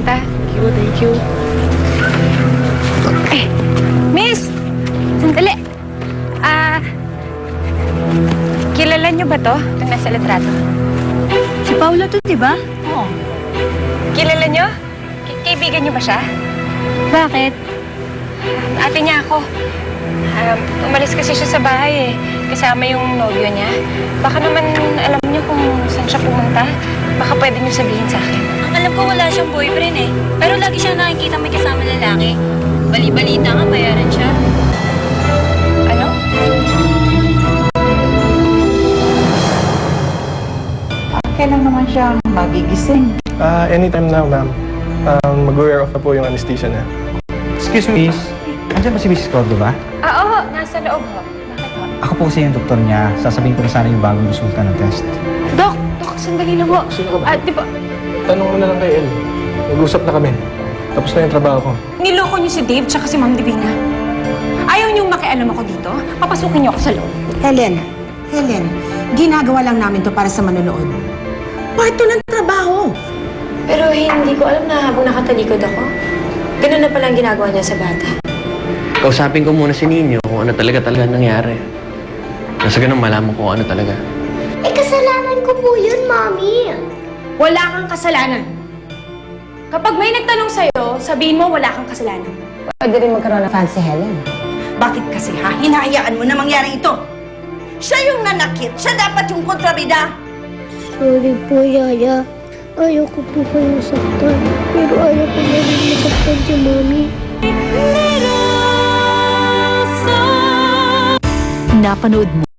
Samantha. Thank you. Eh, miss! Sandali. Kilala niyo ba to? Ito nasa litrato. Si Paula to, di ba? Oo. Kilala niyo? Kaibigan niyo ba siya? Bakit? Ate niya ako. Umalis kasi siya sa bahay eh. Kasama yung nobyo niya. Baka naman alam niyo kung saan siya pumunta. Baka pwede niyo sabihin sa akin. Ang alam ko wala siyang boyfriend eh. Pero lagi siyang nakikita may kasama lalaki. Bali-balita nga, bayaran siya. Ano? Kailan naman siya magigising? Anytime now, ma'am. Mag-wear off na po yung anesthesia niya. Excuse me, miss. Andiyan ba si Mrs. Cordova? Oo, nasa loob ho. Bakit ho? Ako po kasi yung doktor niya. Sasabihin ko na sana yung bagong resulta ng test. Dok, sandali lang ho. Sino ka ba? Di ba, Tanong mo na lang kay El. Mag-usap na kami. Tapos na yung trabaho ko. Niloko niyo si Dave tsaka si Ma'am Divina. Ayaw niyong makialam ako dito? Papasukin niyo ako sa loob. Helen, ginagawa lang namin to para sa manonood. Part to ng trabaho. Pero hindi ko alam na habang nakatalikod ako, ganun na pala ang ginagawa niya sa bata. Kausapin ko muna si Nino kung ano talaga nangyari. Nasa ganun malaman ko kung ano talaga. Eh, kasalanan ko po yun, Mami. Wala kang kasalanan. Kapag may nagtanong sa'yo, sabihin mo wala kang kasalanan. Pwede rin magkaroon ng fan si Helen. Bakit kasi ha? Hinahayaan mo na mangyari ito. Siya yung nanakit. Siya dapat yung kontrabida. Sorry po, Yaya. Ayaw ko po kayong saktan. Pero ayaw ko na rin masaktan si Mami. Napanood mo